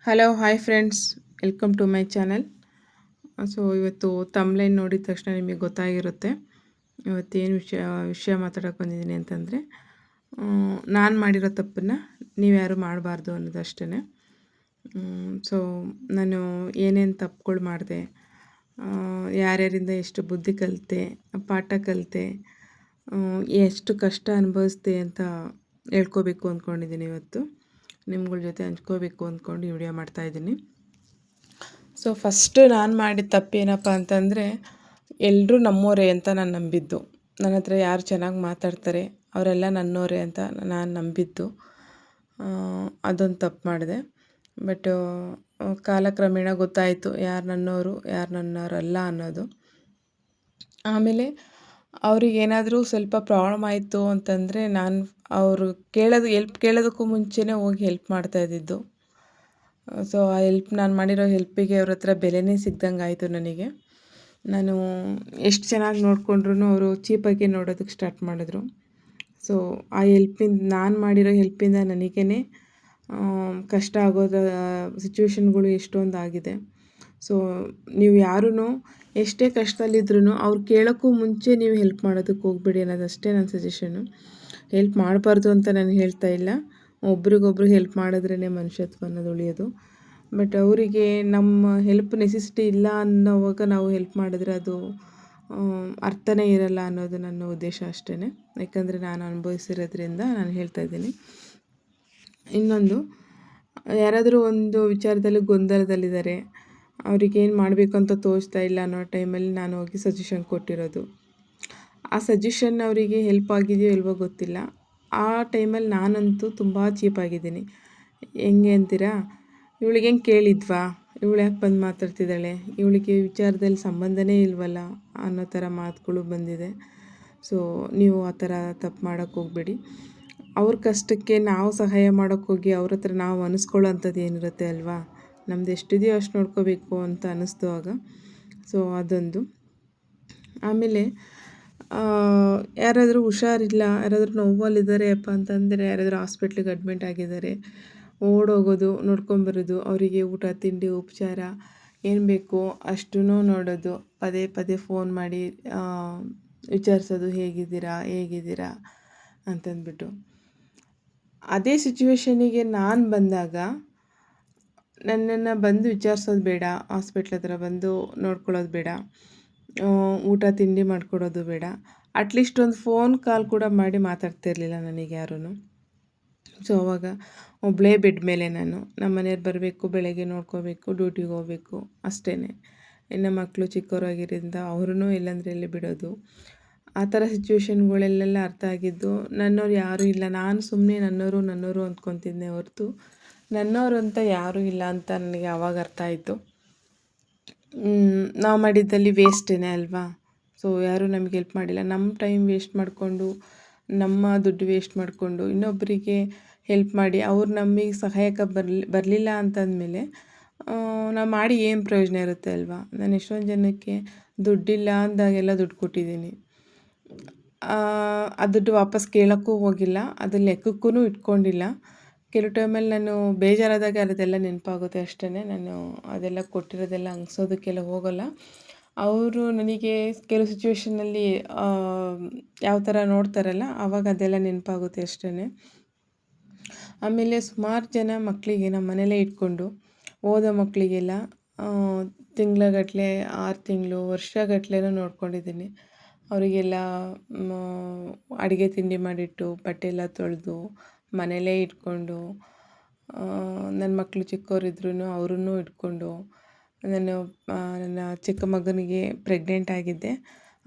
Hello hi friends, welcome to my channel. So ಇವತ್ತು ತಮ್ಲೈನ್ ನೋಡಿದ ತಕ್ಷಣ ನಿಮಗೆ ಗೊತ್ತಾಗಿರುತ್ತೆ ಇವತ್ತೇನು ವಿಷಯ ಮಾತಾಡೋಕೆ ಬಂದಿದ್ದೀನಿ ಅಂತಂದರೆ, ನಾನು ಮಾಡಿರೋ ತಪ್ಪನ್ನು ನೀವ್ಯಾರು ಮಾಡಬಾರ್ದು ಅನ್ನೋದಷ್ಟೇ. ಸೊ ನಾನು ಏನೇನು ತಪ್ಪುಗಳು ಮಾಡಿದೆ, ಯಾರ್ಯಾರಿಂದ ಎಷ್ಟು ಬುದ್ಧಿ ಕಲಿತೆ, ಪಾಠ ಕಲಿತೆ, ಎಷ್ಟು ಕಷ್ಟ ಅನುಭವಿಸ್ದೆ ಅಂತ ಹೇಳ್ಕೋಬೇಕು ಅಂದ್ಕೊಂಡಿದ್ದೀನಿ. ಇವತ್ತು ನಿಮ್ಗಳ ಜೊತೆ ಹಂಚ್ಕೋಬೇಕು ಅಂದ್ಕೊಂಡು ಈ ವಿಡಿಯೋ ಮಾಡ್ತಾಯಿದ್ದೀನಿ. ಸೊ ಫಸ್ಟು ನಾನು ಮಾಡಿದ ತಪ್ಪೇನಪ್ಪ ಅಂತಂದರೆ, ಎಲ್ಲರೂ ನಮ್ಮೋರೇ ಅಂತ ನಾನು ನಂಬಿದ್ದು. ನನ್ನ ಹತ್ರ ಯಾರು ಚೆನ್ನಾಗಿ ಮಾತಾಡ್ತಾರೆ ಅವರೆಲ್ಲ ನನ್ನೋರೇ ಅಂತ ನಾನು ನಂಬಿದ್ದು, ಅದೊಂದು ತಪ್ಪು ಮಾಡಿದೆ. ಬಟ್ ಕಾಲಕ್ರಮೇಣ ಗೊತ್ತಾಯಿತು ಯಾರು ನನ್ನೋರು ಯಾರು ನನ್ನೋರಲ್ಲ ಅನ್ನೋದು. ಆಮೇಲೆ ಅವ್ರಿಗೇನಾದರೂ ಸ್ವಲ್ಪ ಪ್ರಾಬ್ಲಮ್ ಆಯಿತು ಅಂತಂದರೆ ನಾನು ಅವರು ಹೆಲ್ಪ್ ಕೇಳೋದಕ್ಕೂ ಮುಂಚೆನೇ ಹೋಗಿ ಹೆಲ್ಪ್ ಮಾಡ್ತಾಯಿದ್ದಿದ್ದು. ಸೊ ಆ ನಾನು ಮಾಡಿರೋ ಹೆಲ್ಪಿಗೆ ಅವ್ರ ಹತ್ರ ಬೆಲೆನೇ ಸಿಗ್ದಂಗೆ ಆಯಿತು ನನಗೆ. ನಾನು ಎಷ್ಟು ಚೆನ್ನಾಗಿ ನೋಡಿಕೊಂಡ್ರು ಅವರು ಚೀಪಾಗಿ ನೋಡೋದಕ್ಕೆ ಸ್ಟಾರ್ಟ್ ಮಾಡಿದ್ರು. ಸೊ ಆ ನಾನು ಮಾಡಿರೋ ಹೆಲ್ಪಿಂದ ನನಗೇ ಕಷ್ಟ ಆಗೋದ ಸಿಚುವೇಶನ್ಗಳು ಎಷ್ಟೊಂದು ಆಗಿದೆ. ಸೊ ನೀವು ಯಾರೂ ಎಷ್ಟೇ ಕಷ್ಟದಲ್ಲಿದ್ರೂ ಅವ್ರು ಕೇಳೋಕ್ಕೂ ಮುಂಚೆ ನೀವು ಹೆಲ್ಪ್ ಮಾಡೋದಕ್ಕೆ ಹೋಗ್ಬೇಡಿ ಅನ್ನೋದಷ್ಟೇ ನನ್ನ ಸಜೆಷನ್ನು. ಹೆಲ್ಪ್ ಮಾಡಬಾರ್ದು ಅಂತ ನಾನು ಹೇಳ್ತಾ ಇಲ್ಲ. ಒಬ್ರಿಗೊಬ್ರು ಹೆಲ್ಪ್ ಮಾಡಿದ್ರೇ ಮನುಷ್ಯತ್ವ ಅನ್ನೋದು ಉಳಿಯೋದು. ಬಟ್ ಅವರಿಗೆ ನಮ್ಮ ಹೆಲ್ಪ್ ನೆಸೆಸಿಟಿ ಇಲ್ಲ ಅನ್ನೋವಾಗ ನಾವು ಹೆಲ್ಪ್ ಮಾಡಿದ್ರೆ ಅದು ಅರ್ಥನೇ ಇರಲ್ಲ ಅನ್ನೋದು ನನ್ನ ಉದ್ದೇಶ ಅಷ್ಟೇ. ಯಾಕಂದರೆ ನಾನು ಅನುಭವಿಸಿರೋದ್ರಿಂದ ನಾನು ಹೇಳ್ತಾ ಇದ್ದೀನಿ. ಇನ್ನೊಂದು, ಯಾರಾದರೂ ಒಂದು ವಿಚಾರದಲ್ಲಿ ಗೊಂದಲದಲ್ಲಿದ್ದಾರೆ, ಅವ್ರಿಗೇನು ಮಾಡಬೇಕು ಅಂತ ತೋಚ್ತಾ ಇಲ್ಲ ಅನ್ನೋ ಟೈಮಲ್ಲಿ ನಾನು ಹೋಗಿ ಸಜೆಷನ್ ಕೊಟ್ಟಿರೋದು. ಆ ಸಜೆಷನ್ ಅವರಿಗೆ ಹೆಲ್ಪ್ ಆಗಿದೆಯೋ ಇಲ್ವೋ ಗೊತ್ತಿಲ್ಲ. ಆ ಟೈಮಲ್ಲಿ ನಾನಂತೂ ತುಂಬ ಚೀಪಾಗಿದ್ದೀನಿ. ಹೆಂಗೆ ಅಂತೀರಾ, ಇವಳಿಗೆ ಹೆಂಗೆ ಕೇಳಿದ್ವಾ, ಇವಳು ಯಾಕೆ ಬಂದು ಮಾತಾಡ್ತಿದ್ದಾಳೆ, ಇವಳಿಗೆ ವಿಚಾರದಲ್ಲಿ ಸಂಬಂಧನೇ ಇಲ್ವಲ್ಲ ಅನ್ನೋ ಥರ ಮಾತುಗಳು ಬಂದಿದೆ. ಸೊ ನೀವು ಆ ಥರ ತಪ್ಪು ಮಾಡೋಕ್ಕೆ ಹೋಗಬೇಡಿ. ಅವ್ರ ಕಷ್ಟಕ್ಕೆ ನಾವು ಸಹಾಯ ಮಾಡೋಕ್ಕೋಗಿ ಅವ್ರ ಹತ್ರ ನಾವು ಅನಿಸ್ಕೊಳ್ಳೋ ಅಂಥದ್ದು ಏನಿರುತ್ತೆ ಅಲ್ವಾ, ನಮ್ದು ಎಷ್ಟಿದೆಯೋ ಅಷ್ಟು ನೋಡ್ಕೋಬೇಕು ಅಂತ ಅನ್ನಿಸ್ತು ಆಗ. ಸೊ ಅದೊಂದು. ಆಮೇಲೆ ಯಾರಾದರೂ ಹುಷಾರಿಲ್ಲ, ಯಾರಾದರೂ ನೋವಲ್ಲಿದ್ದಾರೆ ಅಪ್ಪ ಅಂತಂದರೆ, ಯಾರಾದರೂ ಹಾಸ್ಪಿಟ್ಲಿಗೆ ಅಡ್ಮಿಟ್ ಆಗಿದ್ದಾರೆ, ಓಡೋಗೋದು, ನೋಡ್ಕೊಂಬರೋದು, ಅವರಿಗೆ ಊಟ ತಿಂಡಿ ಉಪಚಾರ ಏನು ಬೇಕೋ ಅಷ್ಟೂ ನೋಡೋದು, ಪದೇ ಪದೇ ಫೋನ್ ಮಾಡಿ ವಿಚಾರಿಸೋದು, ಹೇಗಿದ್ದೀರಾ ಅಂತಂದ್ಬಿಟ್ಟು. ಅದೇ ಸಿಚುವೇಶನಿಗೆ ನಾನು ಬಂದಾಗ ನನ್ನನ್ನು ಬಂದು ವಿಚಾರಿಸೋದು ಬೇಡ, ಹಾಸ್ಪಿಟ್ಲ್ ಹತ್ರ ಬಂದು ನೋಡ್ಕೊಳ್ಳೋದು ಬೇಡ, ಊಟ ತಿಂಡಿ ಮಾಡಿಕೊಡೋದು ಬೇಡ, ಅಟ್ಲೀಸ್ಟ್ ಒಂದು ಫೋನ್ ಕಾಲ್ ಕೂಡ ಮಾಡಿ ಮಾತಾಡ್ತಿರ್ಲಿಲ್ಲ ನನಗೆ ಯಾರೂ. ಸೊ ಅವಾಗ ಒಬ್ಬಳೇ ಬೆಡ್ ಮೇಲೆ ನಮ್ಮ ಮನೆಯವ್ರು ಬರಬೇಕು, ಬೆಳಗ್ಗೆ ನೋಡ್ಕೋಬೇಕು, ಡ್ಯೂಟಿಗೆ ಹೋಗಬೇಕು ಅಷ್ಟೇ. ಇನ್ನು ಮಕ್ಕಳು ಚಿಕ್ಕವರಾಗಿರೋದ್ರಿಂದ ಅವ್ರೂ ಇಲ್ಲಾಂದರೆ ಎಲ್ಲಿ ಬಿಡೋದು. ಆ ಥರ ಸಿಚುವೇಶನ್ಗಳೆಲ್ಲ ಅರ್ಥ ಆಗಿದ್ದು, ನನ್ನವ್ರು ಯಾರೂ ಇಲ್ಲ, ನಾನು ಸುಮ್ಮನೆ ನನ್ನವರು ಅಂದ್ಕೊತಿದ್ದೆ ಹೊರತು ನನ್ನವರು ಅಂತ ಯಾರೂ ಇಲ್ಲ ಅಂತ ನನಗೆ ಆವಾಗ ಅರ್ಥ ಆಯಿತು. ನಾವು ಮಾಡಿದ್ದಲ್ಲಿ ವೇಸ್ಟೇ ಅಲ್ವಾ. ಸೊ ಯಾರೂ ನಮಗೆ ಹೆಲ್ಪ್ ಮಾಡಿಲ್ಲ. ನಮ್ಮ ಟೈಮ್ ವೇಸ್ಟ್ ಮಾಡಿಕೊಂಡು, ನಮ್ಮ ದುಡ್ಡು ವೇಸ್ಟ್ ಮಾಡಿಕೊಂಡು ಇನ್ನೊಬ್ಬರಿಗೆ ಹೆಲ್ಪ್ ಮಾಡಿ ಅವ್ರು ನಮಗೆ ಸಹಾಯಕ್ಕೆ ಬರಲಿಲ್ಲ ಅಂತಂದಮೇಲೆ ನಾವು ಮಾಡಿ ಏನು ಪ್ರಯೋಜನ ಇರುತ್ತೆ ಅಲ್ವಾ. ನಾನು ಎಷ್ಟೊಂದು ಜನಕ್ಕೆ ದುಡ್ಡಿಲ್ಲ ಅಂದಾಗೆಲ್ಲ ದುಡ್ಡು ಕೊಟ್ಟಿದ್ದೀನಿ. ಆ ದುಡ್ಡು ವಾಪಸ್ ಕೇಳೋಕ್ಕೂ ಹೋಗಿಲ್ಲ, ಅದು ಲೆಕ್ಕಕ್ಕೂ ಇಟ್ಕೊಂಡಿಲ್ಲ. ಕೆಲವು ಟೈಮಲ್ಲಿ ನಾನು ಬೇಜಾರಾದಾಗ ಅದೆಲ್ಲ ನೆನಪಾಗುತ್ತೆ ಅಷ್ಟೇ. ನಾನು ಅದೆಲ್ಲ ಕೊಟ್ಟಿರೋದೆಲ್ಲ ಹಂಗ್ಸೋದಕ್ಕೆಲ್ಲ ಹೋಗೋಲ್ಲ. ಅವರು ನನಗೆ ಕೆಲವು ಸಿಚುವೇಷನಲ್ಲಿ ಯಾವ ಥರ ನೋಡ್ತಾರಲ್ಲ, ಆವಾಗ ಅದೆಲ್ಲ ನೆನಪಾಗುತ್ತೆ ಅಷ್ಟೇ. ಆಮೇಲೆ ಸುಮಾರು ಜನ ಮಕ್ಕಳಿಗೆ ನಮ್ಮ ಮನೇಲೇ ಇಟ್ಕೊಂಡು ಓದೋ ಮಕ್ಕಳಿಗೆಲ್ಲ ತಿಂಗ್ಳುಗಟ್ಟಲೆ, 6 ತಿಂಗಳು, ವರ್ಷಗಟ್ಟಲೆನೂ ನೋಡ್ಕೊಂಡಿದ್ದೀನಿ. ಅವರಿಗೆಲ್ಲ ಅಡುಗೆ ತಿಂಡಿ ಮಾಡಿಟ್ಟು, ಬಟ್ಟೆ ಎಲ್ಲ ತೊಳೆದು ಮನೇಲೇ ಇಟ್ಕೊಂಡು, ನನ್ನ ಮಕ್ಕಳು ಚಿಕ್ಕವರಿದ್ರೂ ಅವ್ರನ್ನೂ ಇಟ್ಕೊಂಡು, ನನ್ನ ಚಿಕ್ಕ ಮಗನಿಗೆ ಪ್ರೆಗ್ನೆಂಟ್ ಆಗಿದ್ದೆ,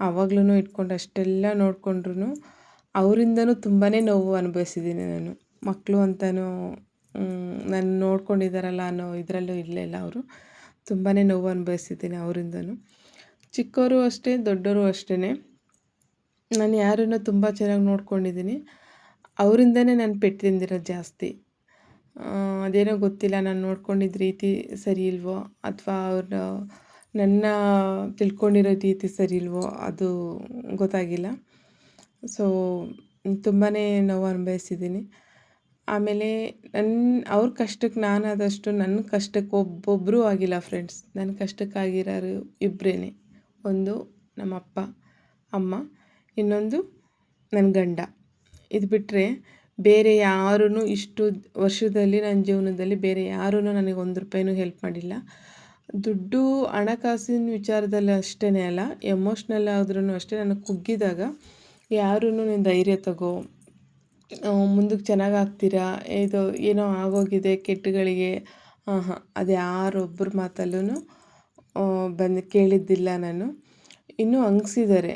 ಆವಾಗ್ಲೂ ಇಟ್ಕೊಂಡು ಅಷ್ಟೆಲ್ಲ ನೋಡಿಕೊಂಡ್ರು ಅವರಿಂದನೂ ತುಂಬಾ ನೋವು ಅನುಭವಿಸಿದ್ದೀನಿ ನಾನು. ಮಕ್ಕಳು ಅಂತಲೂ ನಾನು ನೋಡ್ಕೊಂಡಿದ್ದಾರಲ್ಲ ಅನ್ನೋ ಇದರಲ್ಲೂ ಇರಲಿಲ್ಲ ಅವರು. ತುಂಬಾ ನೋವು ಅನುಭವಿಸಿದ್ದೀನಿ ಅವರಿಂದನೂ. ಚಿಕ್ಕವರು ಅಷ್ಟೇ, ದೊಡ್ಡವರು ಅಷ್ಟೇ. ನಾನು ಯಾರನ್ನು ತುಂಬ ಚೆನ್ನಾಗಿ ನೋಡ್ಕೊಂಡಿದ್ದೀನಿ, ಅವರಿಂದನೇ ನಾನು ಪೆಟ್ಟು ತಿಂದಿರೋದು ಜಾಸ್ತಿ. ಅದೇನೋ ಗೊತ್ತಿಲ್ಲ, ನಾನು ನೋಡ್ಕೊಂಡಿದ್ದ ರೀತಿ ಸರಿ ಇಲ್ವೋ ಅಥವಾ ಅವ್ರು ನನ್ನ ತಿಳ್ಕೊಂಡಿರೋ ರೀತಿ ಸರಿ ಇಲ್ವೋ ಅದು ಗೊತ್ತಾಗಿಲ್ಲ. ಸೊ ತುಂಬಾ ನೋವು ಅನುಭವಿಸಿದ್ದೀನಿ. ಆಮೇಲೆ ಅವ್ರ ಕಷ್ಟಕ್ಕೆ ನಾನಾದಷ್ಟು ನನ್ನ ಕಷ್ಟಕ್ಕೆ ಒಬ್ಬೊಬ್ಬರೂ ಆಗಿಲ್ಲ ಫ್ರೆಂಡ್ಸ್. ನನ್ನ ಕಷ್ಟಕ್ಕಾಗಿರೋರು ಇಬ್ಬರೇ. ಒಂದು ನಮ್ಮಪ್ಪ, ಅಮ್ಮ, ಇನ್ನೊಂದು ನನ್ನ ಗಂಡ. ಇದು ಬಿಟ್ಟರೆ ಬೇರೆ ಯಾರೂ ಇಷ್ಟು ವರ್ಷದಲ್ಲಿ ನನ್ನ ಜೀವನದಲ್ಲಿ ಬೇರೆ ಯಾರೂ ನನಗೆ ₹1 ಹೆಲ್ಪ್ ಮಾಡಿಲ್ಲ. ದುಡ್ಡು ಹಣಕಾಸಿನ ವಿಚಾರದಲ್ಲಿ ಅಷ್ಟೇ ಅಲ್ಲ, ಎಮೋಷ್ನಲ್ ಆದ್ರೂ ಅಷ್ಟೇ. ನನಗೆ ಕುಗ್ಗಿದಾಗ ಯಾರೂ ನೀನು ಧೈರ್ಯ ತಗೋ, ಮುಂದಕ್ಕೆ ಚೆನ್ನಾಗಾಗ್ತೀರಾ, ಇದು ಏನೋ ಆಗೋಗಿದೆ ಕೆಟ್ಟಗಳಿಗೆ, ಅದು ಯಾರೊಬ್ಬರ ಮಾತಲ್ಲೂ ಬಂದು ಕೇಳಿದ್ದಿಲ್ಲ ನಾನು. ಇನ್ನೂ ಹಂಗ್ಸಿದ್ದಾರೆ,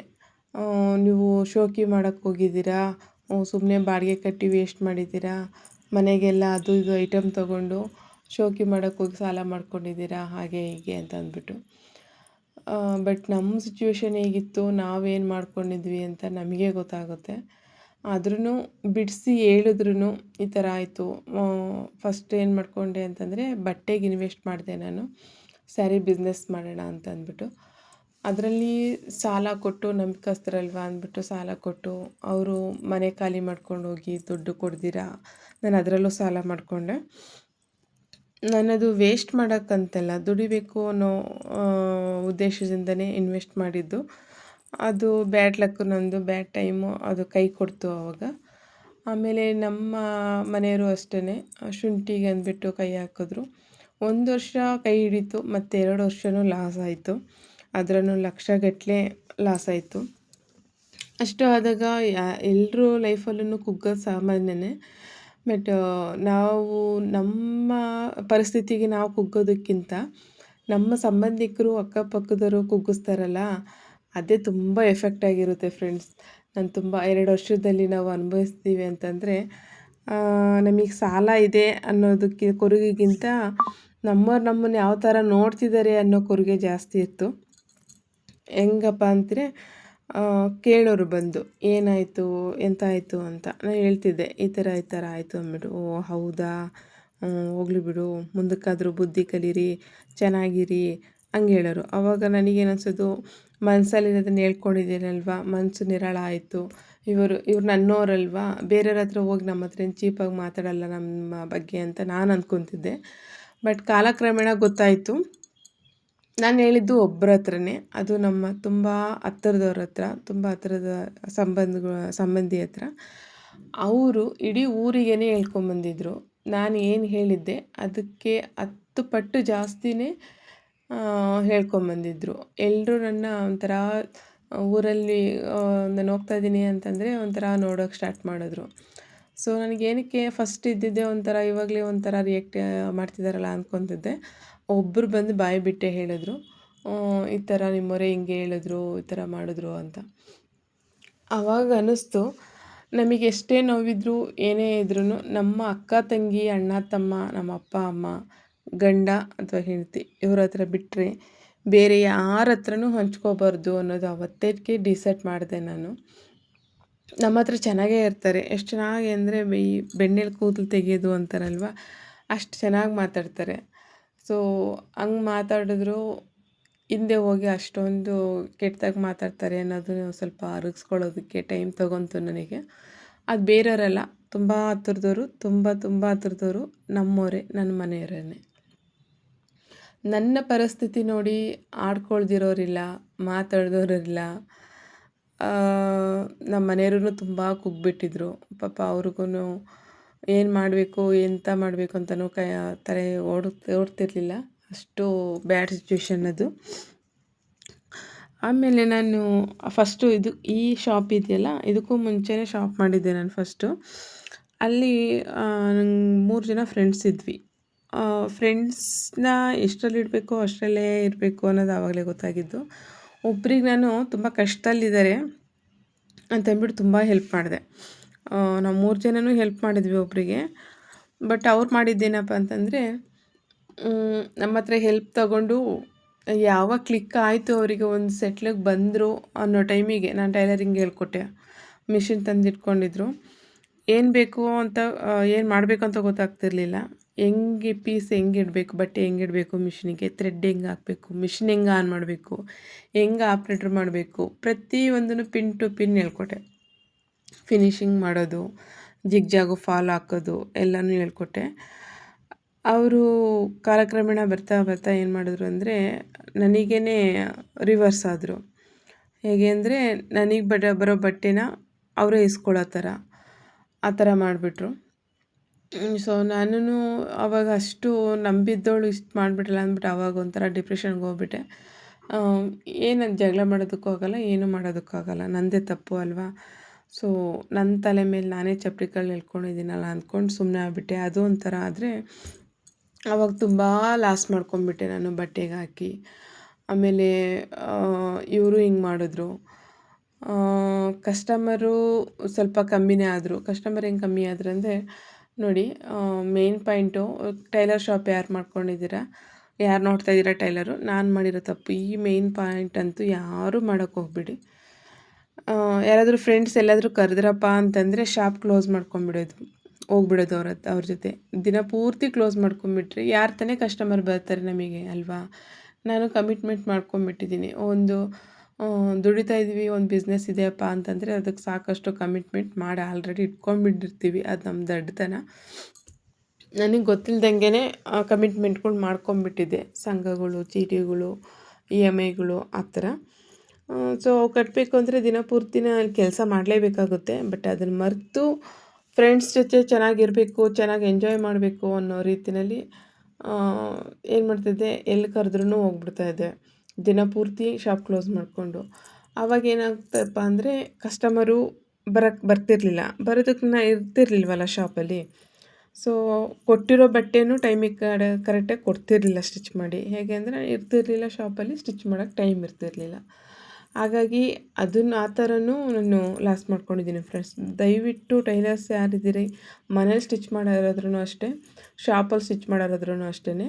ನೀವು ಶೋಕಿ ಮಾಡೋಕ್ಕೆ ಹೋಗಿದ್ದೀರಾ, ಸುಮ್ಮನೆ ಬಾಡಿಗೆ ಕಟ್ಟಿ ವೇಸ್ಟ್ ಮಾಡಿದ್ದೀರಾ, ಮನೆಗೆಲ್ಲ ಅದು ಇದು ಐಟಮ್ ತೊಗೊಂಡು ಶೋಕಿ ಮಾಡೋಕ್ಕೆ ಹೋಗಿ ಸಾಲ ಮಾಡ್ಕೊಂಡಿದ್ದೀರಾ, ಹಾಗೆ ಹೀಗೆ ಅಂತ ಅಂದ್ಬಿಟ್ಟು. ಬಟ್ ನಮ್ಮ ಸಿಚುವೇಶನ್ ಹೇಗಿತ್ತು, ನಾವೇನು ಮಾಡ್ಕೊಂಡಿದ್ವಿ ಅಂತ ನಮಗೆ ಗೊತ್ತಾಗುತ್ತೆ. ಆದ್ರೂ ಬಿಡಿಸಿ ಹೇಳಿದ್ರು ಈ ಥರ ಆಯಿತು. ಫಸ್ಟ್ ಏನು ಮಾಡಿಕೊಂಡೆ ಅಂತಂದರೆ ಬಟ್ಟೆಗೆ ಇನ್ವೆಸ್ಟ್ ಮಾಡಿದೆ ನಾನು, ಸ್ಯಾರಿ ಬಿಸ್ನೆಸ್ ಮಾಡೋಣ ಅಂತ ಅಂದ್ಬಿಟ್ಟು. ಅದರಲ್ಲಿ ಸಾಲ ಕೊಟ್ಟು, ನಂಬಿಕಸ್ಥರಲ್ವ ಅಂದ್ಬಿಟ್ಟು ಸಾಲ ಕೊಟ್ಟು, ಅವರು ಮನೆ ಖಾಲಿ ಮಾಡ್ಕೊಂಡು ಹೋಗಿ ದುಡ್ಡು ಕೊಡ್ದಿರ ನಾನು ಅದರಲ್ಲೂ ಸಾಲ ಮಾಡಿಕೊಂಡೆ. ನಾನದು ವೇಸ್ಟ್ ಮಾಡೋಕ್ಕಂತಲ್ಲ, ದುಡಿಬೇಕು ಅನ್ನೋ ಉದ್ದೇಶದಿಂದನೇ ಇನ್ವೆಸ್ಟ್ ಮಾಡಿದ್ದು. ಅದು ಬ್ಯಾಡ್ ಲಕ್ಕು, ನಂದು ಬ್ಯಾಡ್ ಟೈಮು ಅದು ಕೈ ಕೊಡ್ತು ಆವಾಗ. ಆಮೇಲೆ ನಮ್ಮ ಮನೆಯವರು ಅಷ್ಟೇ ಶುಂಠಿಗೆ ಅಂದ್ಬಿಟ್ಟು ಕೈ ಹಾಕಿದ್ರು. 1 ವರ್ಷ ಕೈ ಹಿಡಿತು, ಮತ್ತು 2 ವರ್ಷವೂ ಲಾಸ್ ಆಯಿತು. ಅದರಲ್ಲೂ ಲಕ್ಷಗಟ್ಟಲೆ ಲಾಸ್ ಆಯಿತು. ಅಷ್ಟು ಆದಾಗ ಎಲ್ಲರೂ ಲೈಫಲ್ಲೂ ಕುಗ್ಗೋದು ಸಾಮಾನ್ಯನೇ. ಬಟ್ ನಾವು ನಮ್ಮ ಪರಿಸ್ಥಿತಿಗೆ ನಾವು ಕುಗ್ಗೋದಕ್ಕಿಂತ ನಮ್ಮ ಸಂಬಂಧಿಕರು ಅಕ್ಕಪಕ್ಕದವರು ಕುಗ್ಗಿಸ್ತಾರಲ್ಲ, ಅದೇ ತುಂಬ ಎಫೆಕ್ಟ್ ಆಗಿರುತ್ತೆ ಫ್ರೆಂಡ್ಸ್. ನಾನು ತುಂಬ 2 ವರ್ಷದಲ್ಲಿ ನಾವು ಅನುಭವಿಸ್ತೀವಿ ಅಂತಂದರೆ, ನಮಗೆ ಸಾಲ ಇದೆ ಅನ್ನೋದಕ್ಕೆ ಕೊರಗಿಗಿಂತ ನಮ್ಮನ್ನು ಯಾವ ಥರ ನೋಡ್ತಿದ್ದಾರೆ ಅನ್ನೋ ಕೊರಗೆ ಜಾಸ್ತಿ ಇತ್ತು. ಹೆಂಗಪ್ಪ ಅಂತಾರೆ, ಕೇಳೋರು ಬಂದು ಏನಾಯಿತು ಎಂತ ಆಯಿತು ಅಂತ. ನಾನು ಹೇಳ್ತಿದ್ದೆ ಈ ಥರ ಆಯಿತು ಅಂದ್ಬಿಟ್ಟು. ಓ ಹೌದಾ, ಹೋಗ್ಲಿ ಬಿಡು, ಮುಂದಕ್ಕಾದರೂ ಬುದ್ಧಿ ಕಲೀರಿ, ಚೆನ್ನಾಗಿರಿ ಹಂಗೆ ಹೇಳೋರು. ಆವಾಗ ನನಗೇನು ಅನ್ಸೋದು, ಮನಸ್ಸಲ್ಲಿರೋದನ್ನ ಹೇಳ್ಕೊಂಡಿದ್ದೀನಲ್ವ, ಮನಸ್ಸು ನಿರಾಳ ಆಯಿತು. ಇವರು ನನ್ನೋರಲ್ವ, ಬೇರೆಯವ್ರ ಹತ್ರ ಹೋಗಿ ನಮ್ಮ ಹತ್ರ ಏನು ಚೀಪಾಗಿ ಮಾತಾಡಲ್ಲ ನಮ್ಮ ಬಗ್ಗೆ ಅಂತ ನಾನು ಅಂದ್ಕೊತಿದ್ದೆ. ಬಟ್ ಕಾಲಕ್ರಮೇಣ ಗೊತ್ತಾಯಿತು, ನಾನು ಹೇಳಿದ್ದು ಒಬ್ಬರ ಹತ್ರನೇ, ಅದು ನಮ್ಮ ತುಂಬ ಹತ್ತಿರದವ್ರ ಹತ್ರ, ತುಂಬ ಹತ್ತಿರದ ಸಂಬಂಧಿ ಹತ್ರ. ಅವರು ಇಡೀ ಊರಿಗೇ ಹೇಳ್ಕೊಂಬಂದಿದ್ರು. ನಾನು ಏನು ಹೇಳಿದ್ದೆ ಅದಕ್ಕೆ 10 ಪಟ್ಟು ಜಾಸ್ತಿನೇ ಹೇಳ್ಕೊಂಬಂದಿದ್ರು. ಎಲ್ಲರೂ ನನ್ನ ಒಂಥರ ಊರಲ್ಲಿ ನಾನು ಹೋಗ್ತಾಯಿದ್ದೀನಿ ಅಂತಂದರೆ ಒಂಥರ ನೋಡೋಕ್ಕೆ ಸ್ಟಾರ್ಟ್ ಮಾಡಿದ್ರು. ಸೊ ನನಗೇನಕ್ಕೆ ಫಸ್ಟ್ ಇದ್ದಿದ್ದೆ ಒಂಥರ, ಇವಾಗಲೇ ಒಂಥರ ರಿಯಾಕ್ಟ್ ಮಾಡ್ತಿದ್ದಾರಲ್ಲ ಅಂದ್ಕೊತಿದ್ದೆ. ಒಬ್ಬರು ಬಂದು ಬಾಯಿ ಬಿಟ್ಟೆ ಹೇಳಿದ್ರು, ಈ ಥರ ನಿಮ್ಮವರೇ ಹಿಂಗೆ ಹೇಳಿದ್ರು, ಈ ಥರ ಮಾಡಿದ್ರು ಅಂತ. ಆವಾಗ ಅನ್ನಿಸ್ತು, ನಮಗೆ ಎಷ್ಟೇ ನೋವಿದ್ರು ಏನೇ ಇದ್ರೂ ನಮ್ಮ ಅಕ್ಕ ತಂಗಿ, ಅಣ್ಣ ತಮ್ಮ, ನಮ್ಮ ಅಪ್ಪ ಅಮ್ಮ, ಗಂಡ ಅಥವಾ ಹೆಂಡತಿ ಇವ್ರ ಹತ್ರ ಬಿಟ್ಟರೆ ಬೇರೆ ಯಾರ ಹತ್ರನೂ ಹಂಚ್ಕೋಬಾರ್ದು ಅನ್ನೋದು ಅವತ್ತೇಕೆ ಡಿಸೈಡ್ ಮಾಡಿದೆ ನಾನು. ನಮ್ಮ ಹತ್ರ ಚೆನ್ನಾಗೇ ಇರ್ತಾರೆ, ಎಷ್ಟು ಚೆನ್ನಾಗಿ ಅಂದರೆ ಬೆಣ್ಣೆಲಿ ಕೂದಲು ತೆಗೆಯೋದು ಅಂತಾರಲ್ವ, ಅಷ್ಟು ಚೆನ್ನಾಗಿ ಮಾತಾಡ್ತಾರೆ. ಸೊ ಹಂಗೆ ಮಾತಾಡಿದ್ರು ಹಿಂದೆ ಹೋಗಿ ಅಷ್ಟೊಂದು ಕೆಟ್ಟದಾಗಿ ಮಾತಾಡ್ತಾರೆ ಅನ್ನೋದು ಸ್ವಲ್ಪ ಅರಗಿಸ್ಕೊಳ್ಳೋದಕ್ಕೆ ಟೈಮ್ ತೊಗೊಂತು ನನಗೆ. ಅದು ಬೇರೆಯವರಲ್ಲ, ತುಂಬ ಹತ್ರದವರು, ತುಂಬ ಹತ್ರದವರು, ನಮ್ಮವರೇ, ನನ್ನ ಮನೆಯವರೇ. ನನ್ನ ಪರಿಸ್ಥಿತಿ ನೋಡಿ ಆಡ್ಕೊಳ್ದಿರೋರಿಲ್ಲ, ಮಾತಾಡ್ದೋರಿಲ್ಲ. ನಮ್ಮ ಮನೆಯವ್ರೂ ತುಂಬ ಕುಗ್ಗಿಬಿಟ್ಟಿದ್ರು ಪಾಪ. ಅವ್ರಿಗೂ ಏನು ಮಾಡಬೇಕು ಎಂತ ಮಾಡಬೇಕು ಅಂತಲೂ ತಲೆ ಓಡ್ತಿರ್ಲಿಲ್ಲ, ಅಷ್ಟು ಬ್ಯಾಡ್ ಸಿಚುವೇಶನ್ ಅದು. ಆಮೇಲೆ ನಾನು ಫಸ್ಟು ಈ ಶಾಪ್ ಇದೆಯಲ್ಲ, ಇದಕ್ಕೂ ಮುಂಚೆನೇ ಶಾಪ್ ಮಾಡಿದ್ದೆ ನಾನು ಫಸ್ಟು. ಅಲ್ಲಿ ನಂಗೆ 3 ಜನ ಫ್ರೆಂಡ್ಸ್ ಇದ್ವಿ. ಫ್ರೆಂಡ್ಸ್ನ ಎಷ್ಟರಲ್ಲಿ ಇಡಬೇಕು ಅಷ್ಟರಲ್ಲೇ ಇರಬೇಕು ಅನ್ನೋದು ಆವಾಗಲೇ ಗೊತ್ತಾಗಿದ್ದು. ಒಬ್ರಿಗೆ ನಾನು ತುಂಬ ಕಷ್ಟದಲ್ಲಿದ್ದಾರೆ ಅಂತಂದ್ಬಿಟ್ಟು ತುಂಬ ಹೆಲ್ಪ್ ಮಾಡಿದೆ. ನಾವು 3 ಜನನೂ ಹೆಲ್ಪ್ ಮಾಡಿದ್ವಿ ಒಬ್ಬರಿಗೆ. ಬಟ್ ಅವ್ರು ಮಾಡಿದ್ದೇನಪ್ಪ ಅಂತಂದರೆ, ನಮ್ಮ ಹತ್ರ ಹೆಲ್ಪ್ ತಗೊಂಡು ಯಾವಾಗ ಕ್ಲಿಕ್ ಆಯಿತು, ಅವರಿಗೆ ಒಂದು ಸೆಟ್ಲಿಗೆ ಬಂದರು ಅನ್ನೋ ಟೈಮಿಗೆ ನಾನು ಟೈಲರಿಂಗ್ ಹೇಳ್ಕೊಟ್ಟೆ. ಮಿಷಿನ್ ತಂದಿಟ್ಕೊಂಡಿದ್ರು. ಏನು ಬೇಕು ಅಂತ, ಏನು ಮಾಡಬೇಕು ಅಂತ ಗೊತ್ತಾಗ್ತಿರ್ಲಿಲ್ಲ. ಹೆಂಗೆ ಪೀಸ್ ಹೆಂಗೆ ಇಡಬೇಕು, ಬಟ್ಟೆ ಹೆಂಗೆ ಇಡಬೇಕು, ಮಿಷಿನಿಗೆ ಥ್ರೆಡ್ ಹೆಂಗೆ ಹಾಕಬೇಕು, ಮಿಷಿನ್ ಹೆಂಗೆ ಆನ್ ಮಾಡಬೇಕು, ಹೆಂಗೆ ಆಪ್ರೇಟ್ರ್ ಮಾಡಬೇಕು, ಪ್ರತಿಯೊಂದನ್ನು ಪಿನ್ ಟು ಪಿನ್ ಹೇಳ್ಕೊಟ್ಟೆ. ಫಿನಿಶಿಂಗ್ ಮಾಡೋದು, ಜಿಗ್ಜಾಗು ಫಾಲ್ ಹಾಕೋದು ಎಲ್ಲನೂ ಹೇಳ್ಕೊಟ್ಟೆ. ಅವರು ಕಾಲಕ್ರಮೇಣ ಬರ್ತಾ ಬರ್ತಾ ಏನು ಮಾಡಿದ್ರು ಅಂದರೆ ನನಗೇ ರಿವರ್ಸ್ ಆದರು. ಹೇಗೆ ಅಂದರೆ ನನಗೆ ಬರೋ ಬಟ್ಟೆನ ಅವರೇ ಇಸ್ಕೊಳ್ಳೋ ಥರ ಆ ಥರ ಮಾಡಿಬಿಟ್ರು. ಸೊ ನಾನೂ ಅವಾಗ ಅಷ್ಟು ನಂಬಿದ್ದವಳು ಇಷ್ಟು ಮಾಡಿಬಿಟ್ರಲ್ಲ ಅಂದ್ಬಿಟ್ಟು ಅವಾಗ ಒಂಥರ ಡಿಪ್ರೆಷನ್ಗೆ ಹೋಗ್ಬಿಟ್ಟೆ. ಏನು ಜಗಳ ಮಾಡೋದಕ್ಕೂ ಆಗೋಲ್ಲ, ಏನೂ ಮಾಡೋದಕ್ಕೂ ಆಗೋಲ್ಲ, ನನ್ನದೇ ತಪ್ಪು ಅಲ್ವಾ. ಸೊ ನನ್ನ ತಲೆ ಮೇಲೆ ನಾನೇ ಚಪ್ಪಡಿ ಕಲ್ಲು ಎಳ್ಕೊಂಡಿದ್ದೀನಲ್ಲ ಅಂದ್ಕೊಂಡು ಸುಮ್ಮನೆ ಆಗಿಬಿಟ್ಟೆ. ಅದು ಒಂಥರ ಆದರೆ ಅವಾಗ ತುಂಬ ಲಾಸ್ ಮಾಡ್ಕೊಂಡ್ಬಿಟ್ಟೆ ನಾನು ಬಟ್ಟೆಗೆ ಹಾಕಿ. ಆಮೇಲೆ ಇವರು ಹಿಂಗೆ ಮಾಡಿದ್ರು. ಕಸ್ಟಮರು ಸ್ವಲ್ಪ ಕಮ್ಮಿನೇ ಆದರು. ಕಸ್ಟಮರ್ ಹೆಂಗೆ ಕಮ್ಮಿ ಆದ್ರಂದರೆ ನೋಡಿ, ಮೇನ್ ಪಾಯಿಂಟು ಟೈಲರ್ ಶಾಪ್ ಯಾರು ಮಾಡ್ಕೊಂಡಿದ್ದೀರಾ, ಯಾರು ನೋಡ್ತಾ ಇದ್ದೀರಾ ಟೈಲರು, ನಾನು ಮಾಡಿರೋ ತಪ್ಪು ಈ ಮೇನ್ ಪಾಯಿಂಟ್ ಅಂತೂ ಯಾರೂ ಮಾಡೋಕ್ಕೆ ಹೋಗ್ಬಿಡಿ. ಯಾರಾದರೂ ಫ್ರೆಂಡ್ಸ್ ಎಲ್ಲಾದರೂ ಕರೆದ್ರಪ್ಪ ಅಂತಂದರೆ ಶಾಪ್ ಕ್ಲೋಸ್ ಮಾಡ್ಕೊಂಬಿಡೋದು, ಹೋಗ್ಬಿಡೋದು ಅವ್ರ ಜೊತೆ ದಿನ ಪೂರ್ತಿ ಕ್ಲೋಸ್ ಮಾಡ್ಕೊಂಬಿಟ್ರೆ ಯಾರು ತಾನೇ ಕಸ್ಟಮರ್ ಬರ್ತಾರೆ ನಮಗೆ ಅಲ್ವಾ. ನಾನು ಕಮಿಟ್ಮೆಂಟ್ ಮಾಡ್ಕೊಂಬಿಟ್ಟಿದ್ದೀನಿ. ಒಂದು ದುಡಿತಾ ಇದ್ದೀವಿ, ಒಂದು ಬಿಸ್ನೆಸ್ ಇದೆಯಪ್ಪ ಅಂತಂದರೆ ಅದಕ್ಕೆ ಸಾಕಷ್ಟು ಕಮಿಟ್ಮೆಂಟ್ ಮಾಡಿ ಆಲ್ರೆಡಿ ಇಟ್ಕೊಂಡ್ಬಿಟ್ಟಿರ್ತೀವಿ. ಅದು ನಮ್ಮ ದಡ್ಡತನ. ನನಗೆ ಗೊತ್ತಿಲ್ದಂಗೆ ಕಮಿಟ್ಮೆಂಟ್ಗಳು ಮಾಡ್ಕೊಂಬಿಟ್ಟಿದ್ದೆ. ಸಂಘಗಳು, ಚೀಟಿಗಳು, EMIಗಳು ಆ ಥರ. ಸೊ ಕಟ್ಟಬೇಕು ಅಂದರೆ ದಿನಪೂರ್ತಿನ ಅಲ್ಲಿ ಕೆಲಸ ಮಾಡಲೇಬೇಕಾಗುತ್ತೆ. ಬಟ್ ಅದನ್ನು ಮರೆತು ಫ್ರೆಂಡ್ಸ್ ಜೊತೆ ಚೆನ್ನಾಗಿರಬೇಕು, ಚೆನ್ನಾಗಿ ಎಂಜಾಯ್ ಮಾಡಬೇಕು ಅನ್ನೋ ರೀತಿಯಲ್ಲಿ ಏನು ಮಾಡ್ತಿದ್ದೆ, ಎಲ್ಲಿ ಕರೆದ್ರೂ ಹೋಗ್ಬಿಡ್ತಾಯಿದ್ದೆ ದಿನಪೂರ್ತಿ ಶಾಪ್ ಕ್ಲೋಸ್ ಮಾಡಿಕೊಂಡು. ಆವಾಗ ಏನಾಗ್ತಪ್ಪ ಅಂದರೆ ಕಸ್ಟಮರು ಬರ್ತಿರಲಿಲ್ಲ, ಬರೋದಕ್ಕೆ ನಾನು ಇರ್ತಿರ್ಲಿಲ್ವಲ್ಲ ಶಾಪಲ್ಲಿ. ಸೊ ಕೊಟ್ಟಿರೋ ಬಟ್ಟೆನೂ ಟೈಮಿಗೆ ಕರೆಕ್ಟಾಗಿ ಕೊಡ್ತಿರ್ಲಿಲ್ಲ ಸ್ಟಿಚ್ ಮಾಡಿ. ಹೇಗೆ ಅಂದರೆ ಇರ್ತಿರಲಿಲ್ಲ ಶಾಪಲ್ಲಿ, ಸ್ಟಿಚ್ ಮಾಡೋಕ್ಕೆ ಟೈಮ್ ಇರ್ತಿರಲಿಲ್ಲ. ಹಾಗಾಗಿ ಅದನ್ನು ಆ ಥರನೂ ನಾನು ಲಾಸ್ ಮಾಡ್ಕೊಂಡಿದ್ದೀನಿ ಫ್ರೆಂಡ್ಸ್. ದಯವಿಟ್ಟು ಟೈಲರ್ಸ್ ಯಾರಿದ್ದೀರಿ, ಮನೇಲಿ ಸ್ಟಿಚ್ ಮಾಡೋರಾದ್ರೂ ಅಷ್ಟೇ, ಶಾಪಲ್ಲಿ ಸ್ಟಿಚ್ ಮಾಡೋರಾದ್ರೂ ಅಷ್ಟೇ,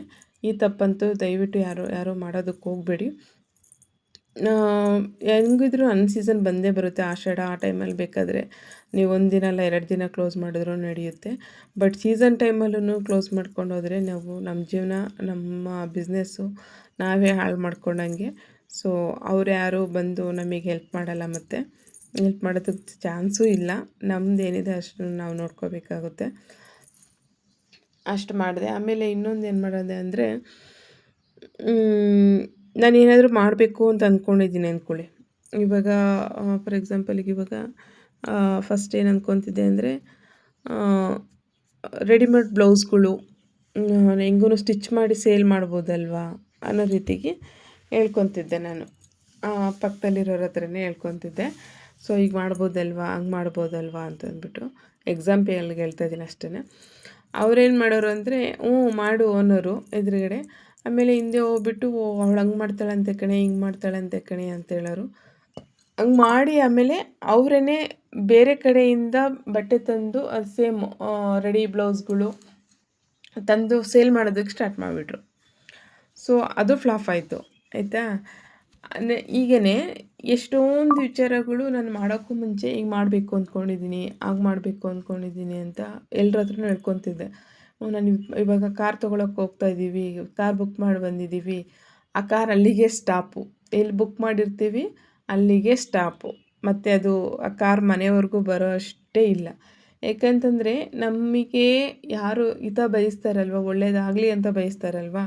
ಈ ತಪ್ಪಂತೂ ದಯವಿಟ್ಟು ಯಾರೂ ಮಾಡೋದಕ್ಕೆ ಹೋಗಬೇಡಿ. ಹೆಂಗಿದ್ರು ಸೀಸನ್ ಬಂದೇ ಬರುತ್ತೆ. ಆಷಾಢ ಆ ಟೈಮಲ್ಲಿ ಬೇಕಾದರೆ ನೀವು 1 ದಿನ ಅಲ್ಲ 2 ದಿನ ಕ್ಲೋಸ್ ಮಾಡಿದ್ರೂ ನಡೆಯುತ್ತೆ. ಬಟ್ ಸೀಸನ್ ಟೈಮಲ್ಲೂ ಕ್ಲೋಸ್ ಮಾಡ್ಕೊಂಡು ಹೋದರೆ ನಾವು ನಮ್ಮ ಜೀವನ, ನಮ್ಮ ಬಿಸ್ನೆಸ್ಸು ನಾವೇ ಹಾಳು ಮಾಡ್ಕೊಂಡಂಗೆ. ಸೊ ಅವ್ರು ಯಾರೂ ಬಂದು ನಮಗೆ ಹೆಲ್ಪ್ ಮಾಡಲ್ಲ, ಮತ್ತು ಹೆಲ್ಪ್ ಮಾಡೋದಕ್ಕೆ ಚಾನ್ಸೂ ಇಲ್ಲ. ನಮ್ಮದೇನಿದೆ ಅಷ್ಟು ನಾವು ನೋಡ್ಕೋಬೇಕಾಗುತ್ತೆ. ಅಷ್ಟು ಮಾಡಿದೆ. ಆಮೇಲೆ ಇನ್ನೊಂದು ಏನು ಮಾಡಿದೆ ಅಂದರೆ ನಾನೇನಾದರೂ ಮಾಡಬೇಕು ಅಂತ ಅಂದ್ಕೊಂಡಿದ್ದೀನಿ ಅಂದ್ಕೊಳ್ಳಿ. ಇವಾಗ ಫಾರ್ ಎಕ್ಸಾಂಪಲ್ ಇವಾಗ ಫಸ್ಟ್ ಏನು ಅಂದ್ಕೊತಿದ್ದೆ ಅಂದರೆ ರೆಡಿಮೇಡ್ ಬ್ಲೌಸ್ಗಳು ಹೆಂಗೂ ಸ್ಟಿಚ್ ಮಾಡಿ ಸೇಲ್ ಮಾಡ್ಬೋದಲ್ವಾ ಅನ್ನೋ ರೀತಿಗೆ ಹೇಳ್ಕೊತಿದ್ದೆ ನಾನು. ಪಕ್ಕದಲ್ಲಿರೋರ ಹತ್ರನೇ ಹೇಳ್ಕೊತಿದ್ದೆ. ಸೊ ಈಗ ಮಾಡ್ಬೋದಲ್ವಾ, ಹಂಗೆ ಮಾಡ್ಬೋದಲ್ವಾ ಅಂತಂದ್ಬಿಟ್ಟು ಎಕ್ಸಾಂಪಲ್ಗೆ ಹೇಳ್ತಾ ಇದ್ದೀನಿ ಅಷ್ಟೇ. ಅವ್ರೇನು ಮಾಡೋರು ಅಂದರೆ ಮಾಡು ಅನ್ನೋರು ಎದುರುಗಡೆ. ಆಮೇಲೆ ಹಿಂದೆ ಹೋಗ್ಬಿಟ್ಟು ಅವಳು ಹಂಗೆ ಮಾಡ್ತಾಳಂತೆ ಕಣೆ, ಹಿಂಗೆ ಮಾಡ್ತಾಳಂತೆ ಕಣೆ ಅಂತ ಹೇಳೋರು. ಹಂಗೆ ಮಾಡಿ ಆಮೇಲೆ ಅವರೇ ಬೇರೆ ಕಡೆಯಿಂದ ಬಟ್ಟೆ ತಂದು ಅದು ಸೇಮ್ ರೆಡಿ ಬ್ಲೌಸ್ಗಳು ತಂದು ಸೇಲ್ ಮಾಡೋದಕ್ಕೆ ಸ್ಟಾರ್ಟ್ ಮಾಡಿಬಿಟ್ರು. ಸೊ ಅದು ಫ್ಲಾಪ್ ಆಯಿತು, ಆಯಿತಾ. ಈಗೇ ಎಷ್ಟೊಂದು ವಿಚಾರಗಳು ನಾನು ಮಾಡೋಕ್ಕೂ ಮುಂಚೆ ಹಿಂಗೆ ಮಾಡಬೇಕು ಅಂದ್ಕೊಂಡಿದ್ದೀನಿ, ಹಾಗೆ ಮಾಡಬೇಕು ಅಂದ್ಕೊಂಡಿದ್ದೀನಿ ಅಂತ ಎಲ್ಲರ ಹತ್ರನೂ ಹೇಳ್ಕೊತಿದ್ದೆ. ನಾನು ಇವಾಗ ಕಾರ್ ತೊಗೊಳಕ್ಕೆ ಹೋಗ್ತಾ ಇದ್ದೀವಿ, ಕಾರ್ ಬುಕ್ ಮಾಡಿ ಬಂದಿದ್ದೀವಿ, ಆ ಕಾರ್ ಅಲ್ಲಿಗೆ ಸ್ಟಾಪು, ಎಲ್ಲಿ ಬುಕ್ ಮಾಡಿರ್ತೀವಿ ಅಲ್ಲಿಗೆ ಸ್ಟಾಪು, ಮತ್ತು ಅದು ಆ ಕಾರ್ ಮನೆವರೆಗೂ ಬರೋ ಅಷ್ಟೇ ಇಲ್ಲ. ಏಕೆಂತಂದರೆ ನಮಗೆ ಯಾರು ಹಿತ ಬಯಸ್ತಾರಲ್ವ, ಒಳ್ಳೇದಾಗಲಿ ಅಂತ ಬಯಸ್ತಾರಲ್ವ,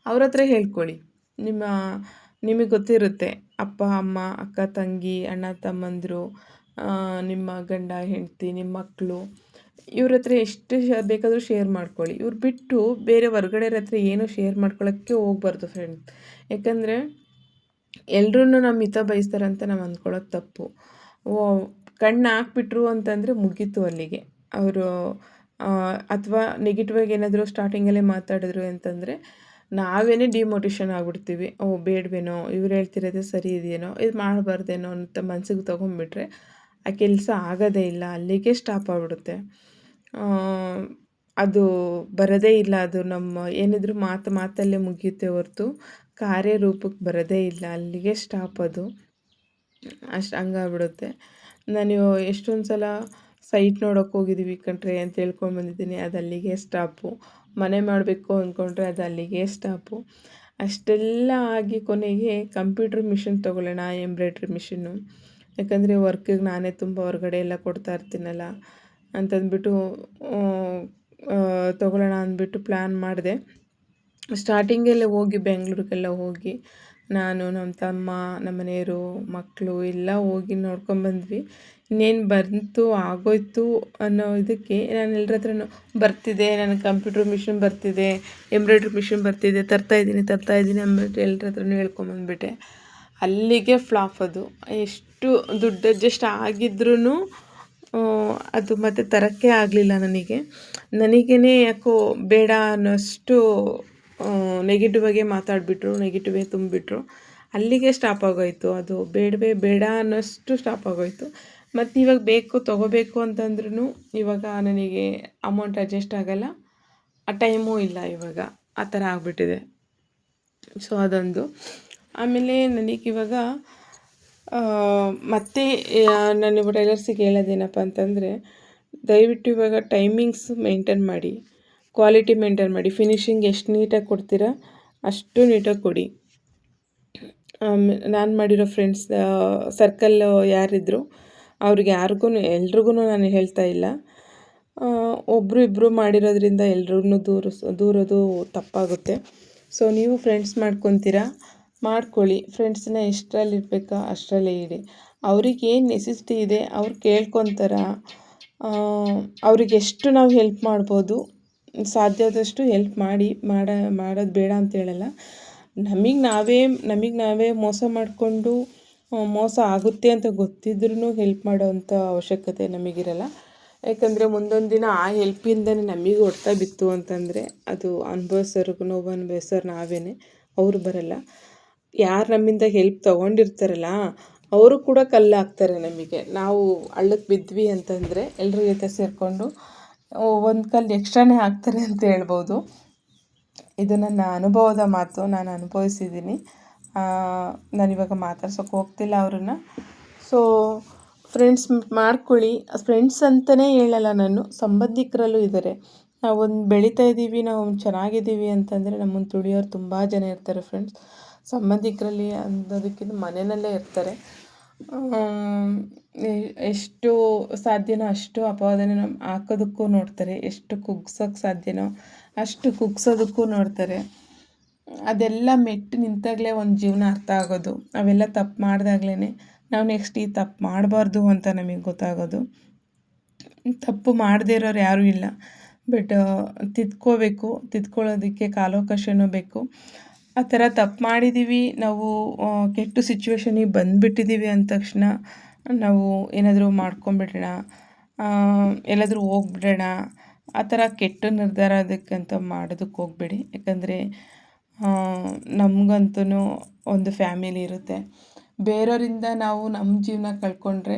ಅವ್ರ ಹತ್ರ ಹೇಳ್ಕೊಳ್ಳಿ. ನಿಮಗೆ ಗೊತ್ತಿರುತ್ತೆ, ಅಪ್ಪ ಅಮ್ಮ, ಅಕ್ಕ ತಂಗಿ, ಅಣ್ಣ ತಮ್ಮಂದಿರು, ನಿಮ್ಮ ಗಂಡ ಹೆಂಡತಿ, ನಿಮ್ಮ ಮಕ್ಕಳು, ಇವ್ರ ಹತ್ರ ಎಷ್ಟು ಬೇಕಾದರೂ ಶೇರ್ ಮಾಡ್ಕೊಳ್ಳಿ. ಇವ್ರು ಬಿಟ್ಟು ಬೇರೆ ಹೊರ್ಗಡೆಯವ್ರ ಹತ್ರ ಏನೂ ಶೇರ್ ಮಾಡ್ಕೊಳ್ಳೋಕ್ಕೆ ಹೋಗ್ಬಾರ್ದು ಫ್ರೆಂಡ್ಸ್. ಯಾಕಂದರೆ ಎಲ್ಲರೂ ನಮ್ಮ ಹಿತ ಬಯಸ್ತಾರೆ ಅಂತ ನಾವು ಅಂದ್ಕೊಳ್ಳೋದು ತಪ್ಪು. ಕಣ್ಣು ಹಾಕ್ಬಿಟ್ರು ಅಂತಂದರೆ ಮುಗೀತು ಅಲ್ಲಿಗೆ. ಅವರು ಅಥವಾ ನೆಗೆಟಿವಾಗಿ ಏನಾದರೂ ಸ್ಟಾರ್ಟಿಂಗಲ್ಲೇ ಮಾತಾಡಿದ್ರು ಅಂತಂದರೆ ನಾವೇ ಡಿಮೋಟಿವೇಷನ್ ಆಗಿಬಿಡ್ತೀವಿ. ಬೇಡವೇನೋ, ಇವ್ರು ಹೇಳ್ತಿರೋದೇ ಸರಿ ಇದೆಯೇನೋ, ಇದು ಮಾಡಬಾರ್ದೇನೋ ಅಂತ ಮನ್ಸಿಗೆ ತೊಗೊಂಡ್ಬಿಟ್ರೆ ಆ ಕೆಲಸ ಆಗೋದೇ ಇಲ್ಲ, ಅಲ್ಲಿಗೆ ಸ್ಟಾಪ್ ಆಗಿಬಿಡುತ್ತೆ. ಅದು ಬರೋದೇ ಇಲ್ಲ. ಅದು ನಮ್ಮ ಏನಿದ್ರು ಮಾತಲ್ಲೇ ಮುಗಿಯುತ್ತೆ ಹೊರತು ಕಾರ್ಯರೂಪಕ್ಕೆ ಬರೋದೇ ಇಲ್ಲ, ಅಲ್ಲಿಗೆ ಸ್ಟಾಪ್ ಅದು. ಹಂಗಾಗ್ಬಿಡುತ್ತೆ. ನಾನು ಎಷ್ಟೊಂದು ಸಲ ಸೈಟ್ ನೋಡೋಕ್ಕೆ ಹೋಗಿದ್ದೀವಿ ಕಣ್ರಿ ಅಂತ ಹೇಳ್ಕೊಂಡು ಬಂದಿದ್ದೀನಿ, ಅದು ಅಲ್ಲಿಗೆ ಸ್ಟಾಪು. ಮನೆ ಮಾಡಬೇಕು ಅಂದ್ಕೊಂಡ್ರೆ ಅದು ಅಲ್ಲಿಗೆ ಸ್ಟಾಪು. ಅಷ್ಟೆಲ್ಲ ಆಗಿ ಕೊನೆಗೆ ಕಂಪ್ಯೂಟ್ರ್ ಮಿಷಿನ್ ತೊಗೊಳ್ಳೋಣ, ಎಂಬ್ರಾಯ್ಡ್ರಿ ಮಿಷಿನ್ನು. ಯಾಕಂದರೆ ವರ್ಕಿಗೆ ನಾನೇ ತುಂಬ ಹೊರಗಡೆ ಎಲ್ಲ ಕೊಡ್ತಾ ಇರ್ತೀನಲ್ಲ, ಅಂತಂದ್ಬಿಟ್ಟು ತೊಗೊಳ್ಳೋಣ ಅಂದ್ಬಿಟ್ಟು ಪ್ಲ್ಯಾನ್ ಮಾಡಿದೆ. ಸ್ಟಾರ್ಟಿಂಗೆಲ್ಲ ಹೋಗಿ ಬೆಂಗಳೂರಿಗೆಲ್ಲ ಹೋಗಿ ನಾನು, ನಮ್ಮ ತಮ್ಮ, ನಮ್ಮ ಮನೆಯವರು, ಮಕ್ಕಳು ಎಲ್ಲ ಹೋಗಿ ನೋಡ್ಕೊಂಬಂದ್ವಿ. ಇನ್ನೇನು ಬಂತು ಆಗೋಯ್ತು ಅನ್ನೋ ಇದಕ್ಕೆ ನಾನು ಎಲ್ಲರ ಹತ್ರನೂ ಬರ್ತಿದೆ, ನನಗೆ ಕಂಪ್ಯೂಟರ್ ಮಿಷಿನ್ ಬರ್ತಿದೆ, ಎಂಬ್ರಾಯ್ಡ್ರಿ ಮಿಷಿನ್ ಬರ್ತಿದೆ, ತರ್ತಾಯಿದ್ದೀನಿ ಅಂದ್ಬಿಟ್ಟು ಎಲ್ಲರ ಹತ್ರನೂ ಹೇಳ್ಕೊಂಬಂದ್ಬಿಟ್ಟೆ. ಅಲ್ಲಿಗೆ ಫ್ಲಾಪ್ ಅದು. ಎಷ್ಟು ದುಡ್ಡು ಅಡ್ಜಸ್ಟ್ ಆಗಿದ್ರೂ ಅದು ಮತ್ತೆ ತರೋಕ್ಕೆ ಆಗಲಿಲ್ಲ ನನಗೇ ಯಾಕೋ ಬೇಡ ಅನ್ನೋಷ್ಟು ನೆಗೆಟಿವ್ ಆಗೇ ಮಾತಾಡಿಬಿಟ್ರು, ನೆಗೆಟಿವೇ ತುಂಬಿಬಿಟ್ರು. ಅಲ್ಲಿಗೆ ಸ್ಟಾಪ್ ಆಗೋಯಿತು. ಅದು ಬೇಡವೇ ಬೇಡ ಅನ್ನೋಷ್ಟು ಸ್ಟಾಪ್ ಆಗೋಯಿತು. ಮತ್ತು ಇವಾಗ ತೊಗೋಬೇಕು ಅಂತಂದ್ರೂ ಇವಾಗ ನನಗೆ ಅಮೌಂಟ್ ಅಡ್ಜಸ್ಟ್ ಆಗೋಲ್ಲ, ಆ ಟೈಮೂ ಇಲ್ಲ ಇವಾಗ, ಆ ಥರ ಆಗಿಬಿಟ್ಟಿದೆ. ಸೊ ಅದೊಂದು. ಆಮೇಲೆ ನನಗಿವಾಗ ಮತ್ತೆ ನಾನು ಟೈಲರ್ಸಿಗೆ ಹೇಳೋದೇನಪ್ಪ ಅಂತಂದರೆ, ದಯವಿಟ್ಟು ಇವಾಗ ಟೈಮಿಂಗ್ಸ್ ಮೇಂಟೈನ್ ಮಾಡಿ, ಕ್ವಾಲಿಟಿ ಮೇಂಟೈನ್ ಮಾಡಿ, ಫಿನಿಷಿಂಗ್ ಎಷ್ಟು ನೀಟಾಗಿ ಕೊಡ್ತೀರಾ ಅಷ್ಟು ನೀಟಾಗಿ ಕೊಡಿ. ನಾನು ಮಾಡಿರೋ ಫ್ರೆಂಡ್ಸ್ ಸರ್ಕಲ್ ಯಾರಿದ್ರು ಅವ್ರಿಗೆ ಎಲ್ರಿಗೂ ನಾನು ಹೇಳ್ತಾ ಇಲ್ಲ. ಒಬ್ಬರು ಇಬ್ಬರು ಮಾಡಿರೋದ್ರಿಂದ ಎಲ್ರಿಗೂ ದೂರೋದು ತಪ್ಪಾಗುತ್ತೆ. ಸೊ ನೀವು ಫ್ರೆಂಡ್ಸ್ ಮಾಡ್ಕೊತೀರಾ, ಮಾಡ್ಕೊಳ್ಳಿ. ಫ್ರೆಂಡ್ಸನ್ನ ಎಷ್ಟರಲ್ಲಿರ್ಬೇಕಾ ಅಷ್ಟರಲ್ಲೇ ಇಡಿ. ಅವ್ರಿಗೆ ಏನು ನೆಸೆಸಿಟಿ ಇದೆ ಅವ್ರು ಕೇಳ್ಕೊತಾರ, ಅವ್ರಿಗೆ ಎಷ್ಟು ನಾವು ಹೆಲ್ಪ್ ಮಾಡ್ಬೋದು ಸಾಧ್ಯವಾದಷ್ಟು ಹೆಲ್ಪ್ ಮಾಡೋದು ಬೇಡ ಅಂತ ಹೇಳಲ್ಲ. ನಮಗೆ ನಾವೇ ಮೋಸ ಮಾಡಿಕೊಂಡು ಮೋಸ ಆಗುತ್ತೆ ಅಂತ ಗೊತ್ತಿದ್ರೂ ಹೆಲ್ಪ್ ಮಾಡೋವಂಥ ಅವಶ್ಯಕತೆ ನಮಗಿರಲ್ಲ. ಯಾಕಂದರೆ ಮುಂದೊಂದು ದಿನ ಆ ಹೆಲ್ಪಿಂದನೇ ನಮಗೆ ಹೊಡ್ತ ಬಿತ್ತು ಅಂತಂದರೆ ಅದು ನೋವು ಅನುಭವಿಸೋರು ನಾವೇ, ಅವರು ಬರಲ್ಲ. ಯಾರು ನಮ್ಮಿಂದ ಹೆಲ್ಪ್ ತೊಗೊಂಡಿರ್ತಾರಲ್ಲ ಅವರು ಕೂಡ ಕಲ್ಲು ಹಾಕ್ತಾರೆ ನಮಗೆ. ನಾವು ಹಳ್ಳಕ್ಕೆ ಬಿದ್ವಿ ಅಂತಂದರೆ ಎಲ್ಲರ ಜೊತೆ ಸೇರಿಕೊಂಡು ಒಂದು ಕಲ್ಲು ಎಕ್ಸ್ಟ್ರಾನೇ ಹಾಕ್ತಾರೆ ಅಂತ ಹೇಳ್ಬೋದು. ಇದು ನನ್ನ ಅನುಭವದ ಮಾತು, ನಾನು ಅನುಭವಿಸಿದ್ದೀನಿ. ನಾನಿವಾಗ ಮಾತಾಡ್ಸೋಕೆ ಹೋಗ್ತಿಲ್ಲ ಅವ್ರನ್ನ. ಸೊ ಫ್ರೆಂಡ್ಸ್ ಮಾಡ್ಕೊಳ್ಳಿ. ಫ್ರೆಂಡ್ಸ್ ಅಂತಲೇ ಹೇಳಲ್ಲ ನಾನು, ಸಂಬಂಧಿಕರಲ್ಲೂ ಇದ್ದಾರೆ. ನಾವೊಂದು ಬೆಳೀತಾ ಇದ್ದೀವಿ, ನಾವು ಚೆನ್ನಾಗಿದ್ದೀವಿ ಅಂತಂದರೆ ನಮ್ಮನ್ನು ತುಳಿಯೋರು ತುಂಬ ಜನ ಇರ್ತಾರೆ ಫ್ರೆಂಡ್ಸ್. ಸಂಬಂಧಿಕರಲ್ಲಿ ಅನ್ನೋದಕ್ಕಿಂತ ಮನೆಯಲ್ಲೇ ಇರ್ತಾರೆ. ಎಷ್ಟು ಸಾಧ್ಯನೋ ಅಷ್ಟು ಅಪವಾದನೆ ಹಾಕೋದಕ್ಕೂ ನೋಡ್ತಾರೆ, ಎಷ್ಟು ಕುಗ್ಸೋಕ್ಕೆ ಸಾಧ್ಯನೋ ಅಷ್ಟು ಕುಗ್ಸೋದಕ್ಕೂ ನೋಡ್ತಾರೆ. ಅದೆಲ್ಲ ಮೆಟ್ಟು ನಿಂತಾಗಲೇ ಒಂದು ಜೀವನ ಅರ್ಥ ಆಗೋದು. ಅವೆಲ್ಲ ತಪ್ಪು ಮಾಡಿದಾಗ್ಲೇ ನಾವು ನೆಕ್ಸ್ಟ್ ಈ ತಪ್ಪು ಮಾಡಬಾರ್ದು ಅಂತ ನಮಗೆ ಗೊತ್ತಾಗೋದು. ತಪ್ಪು ಮಾಡದೇ ಇರೋರು ಯಾರೂ ಇಲ್ಲ, ಬಟ್ ತಿದ್ಕೊಳ್ಳೋದಕ್ಕೆ ಕಾಲಾವಕಾಶನೂ ಬೇಕು. ಆ ಥರ ತಪ್ಪು ಮಾಡಿದ್ದೀವಿ, ನಾವು ಕೆಟ್ಟ ಸಿಚುವೇಶನಿಗೆ ಬಂದುಬಿಟ್ಟಿದ್ದೀವಿ ಅಂದ ತಕ್ಷಣ ನಾವು ಏನಾದರೂ ಮಾಡ್ಕೊಂಬಿಡೋಣ, ಎಲ್ಲಾದರೂ ಹೋಗ್ಬಿಡೋಣ, ಆ ಥರ ಕೆಟ್ಟ ನಿರ್ಧಾರ ಅದಕ್ಕಂತ ಮಾಡೋದಕ್ಕೆ ಹೋಗಬೇಡಿ. ಯಾಕಂದರೆ ನಮಗಂತೂ ಒಂದು ಫ್ಯಾಮಿಲಿ ಇರುತ್ತೆ. ಬೇರೆಯವರಿಂದ ನಾವು ನಮ್ಮ ಜೀವನ ಕಳ್ಕೊಂಡ್ರೆ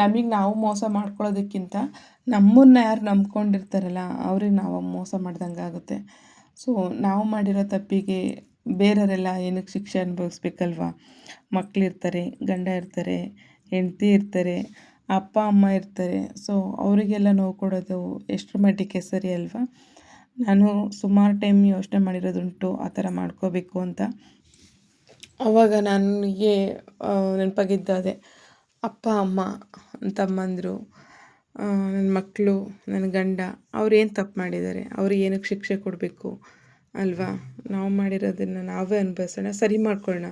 ನಮಗೆ ನಾವು ಮೋಸ ಮಾಡ್ಕೊಳ್ಳೋದಕ್ಕಿಂತ ನಮ್ಮನ್ನು ಯಾರು ನಂಬ್ಕೊಂಡಿರ್ತಾರಲ್ಲ ಅವ್ರಿಗೆ ನಾವು ಮೋಸ ಮಾಡ್ದಂಗೆ ಆಗುತ್ತೆ. ಸೊ ನಾವು ಮಾಡಿರೋ ತಪ್ಪಿಗೆ ಬೇರೆಯವರೆಲ್ಲ ಏನಕ್ಕೆ ಶಿಕ್ಷೆ ಅನುಭವಿಸ್ಬೇಕಲ್ವ? ಮಕ್ಕಳಿರ್ತಾರೆ, ಗಂಡ ಇರ್ತಾರೆ, ಹೆಂಡತಿ ಇರ್ತಾರೆ, ಅಪ್ಪ ಅಮ್ಮ ಇರ್ತಾರೆ. ಸೊ ಅವರಿಗೆಲ್ಲ ನೋವು ಕೊಡೋದು ಎಷ್ಟರ ಮಟ್ಟಿಗೆ ಸರಿ ಅಲ್ವಾ? ನಾನು ಸುಮಾರು ಟೈಮ್ ಯೋಚನೆ ಮಾಡಿರೋದುಂಟು ಆ ಥರ ಮಾಡ್ಕೋಬೇಕು ಅಂತ. ಆವಾಗ ನನಗೆ ನೆನಪಾಗಿದ್ದು ಅದೇ, ಅಪ್ಪ ಅಮ್ಮ, ತಮ್ಮಂದಿರು, ನನ್ನ ಮಕ್ಕಳು, ನನ್ನ ಗಂಡ, ಅವ್ರೇನು ತಪ್ಪು ಮಾಡಿದ್ದಾರೆ, ಅವ್ರಿಗೆ ಏನಕ್ಕೆ ಶಿಕ್ಷೆ ಕೊಡಬೇಕು ಅಲ್ವಾ? ನಾವು ಮಾಡಿರೋದನ್ನು ನಾವೇ ಅನುಭವಿಸೋಣ, ಸರಿ ಮಾಡ್ಕೊಳ್ಳೋಣ.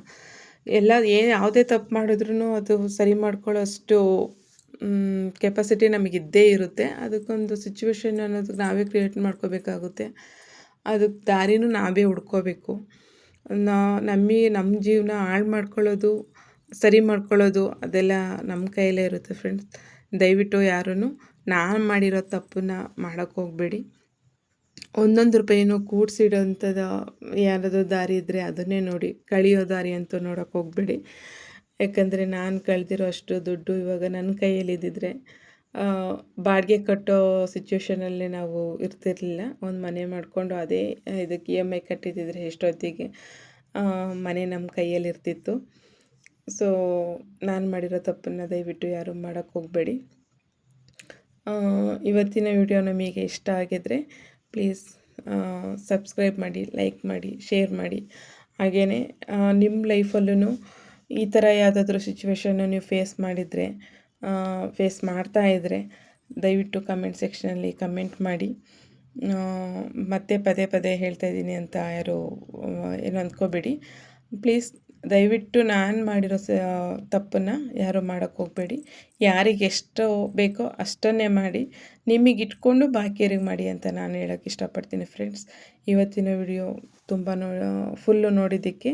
ಯಾವುದೇ ತಪ್ಪು ಮಾಡಿದ್ರೂ ಅದು ಸರಿ ಮಾಡ್ಕೊಳ್ಳೋಷ್ಟು ಕೆಪಾಸಿಟಿ ನಮಗಿದ್ದೇ ಇರುತ್ತೆ. ಅದಕ್ಕೊಂದು ಸಿಚುವೇಶನ್ ಅನ್ನೋದು ನಾವೇ ಕ್ರಿಯೇಟ್ ಮಾಡ್ಕೋಬೇಕಾಗುತ್ತೆ. ಅದಕ್ಕೆ ದಾರಿನೂ ನಾವೇ ಹುಡ್ಕೋಬೇಕು. ನಮ್ಮ ಜೀವನ ಹಾಳು ಮಾಡ್ಕೊಳ್ಳೋದು, ಸರಿ ಮಾಡ್ಕೊಳ್ಳೋದು ಅದೆಲ್ಲ ನಮ್ಮ ಕೈಯಲ್ಲೇ ಇರುತ್ತೆ ಫ್ರೆಂಡ್ಸ್. ದಯವಿಟ್ಟು ಯಾರೂ ನಾನು ಮಾಡಿರೋ ತಪ್ಪನ್ನು ಮಾಡೋಕ್ಕೆ ಹೋಗಬೇಡಿ. ಒಂದೊಂದು ರೂಪಾಯಿನೂ ಕೂಡಿಸಿಡೋಂಥದ್ದು ಯಾರಾದರೂ ದಾರಿ ಇದ್ದರೆ ಅದನ್ನೇ ನೋಡಿ, ಕಳಿಯೋ ದಾರಿ ಅಂತೂ ನೋಡೋಕ್ಕೆ ಹೋಗಬೇಡಿ. ಯಾಕಂದರೆ ನಾನು ಕಳೆದಿರೋ ಅಷ್ಟು ದುಡ್ಡು ಇವಾಗ ನನ್ನ ಕೈಯಲ್ಲಿ ಇದ್ದಿದ್ರೆ ಬಾಡಿಗೆ ಕಟ್ಟೋ ಸಿಚುವೇಷನಲ್ಲಿ ನಾವು ಇರ್ತಿರಲಿಲ್ಲ. ಒಂದು ಮನೆ ಮಾಡಿಕೊಂಡು ಅದೇ ಇದಕ್ಕೆ EMI ಕಟ್ಟಿದ್ದಿದ್ರೆ ಎಷ್ಟೊತ್ತಿಗೆ ಮನೆ ನಮ್ಮ ಕೈಯಲ್ಲಿ ಇರ್ತಿತ್ತು. ಸೊ ನಾನು ಮಾಡಿರೋ ತಪ್ಪನ್ನು ದಯವಿಟ್ಟು ಯಾರೂ ಮಾಡೋಕ್ಕೆ ಹೋಗಬೇಡಿ. ಇವತ್ತಿನ ವಿಡಿಯೋ ನಮಗೆ ಇಷ್ಟ ಆಗಿದ್ರೆ ಪ್ಲೀಸ್ ಸಬ್ಸ್ಕ್ರೈಬ್ ಮಾಡಿ, ಲೈಕ್ ಮಾಡಿ, ಶೇರ್ ಮಾಡಿ. ಹಾಗೆಯೇ ನಿಮ್ಮ ಲೈಫಲ್ಲೂ ಈ ಥರ ಯಾವುದಾದ್ರೂ ಸಿಚುವೇಶನ್ನು ನೀವು ಫೇಸ್ ಮಾಡ್ತಾಯಿದ್ರೆ ದಯವಿಟ್ಟು ಕಮೆಂಟ್ ಸೆಕ್ಷನಲ್ಲಿ ಕಮೆಂಟ್ ಮಾಡಿ. ಮತ್ತೆ ಪದೇ ಪದೇ ಹೇಳ್ತಾ ಇದ್ದೀನಿ ಅಂತ ಯಾರು ಏನು ಅಂದ್ಕೋಬೇಡಿ. ಪ್ಲೀಸ್ ದಯವಿಟ್ಟು ನಾನು ಮಾಡಿರೋ ತಪ್ಪನ್ನು ಯಾರು ಮಾಡೋಕ್ಕೆ ಹೋಗಬೇಡಿ. ಯಾರಿಗೆ ಎಷ್ಟು ಬೇಕೋ ಅಷ್ಟನ್ನೇ ಮಾಡಿ, ನಿಮಗೆ ಇಟ್ಕೊಂಡು ಬಾಕಿಯವ್ರಿಗೆ ಮಾಡಿ ಅಂತ ನಾನು ಹೇಳೋಕ್ಕೆ ಇಷ್ಟಪಡ್ತೀನಿ ಫ್ರೆಂಡ್ಸ್. ಇವತ್ತಿನ ವಿಡಿಯೋ ತುಂಬ ಫುಲ್ಲು ನೋಡಿದ್ದಕ್ಕೆ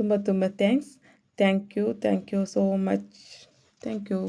ತುಂಬ ತುಂಬ thanks. Thank you so much. Thank you.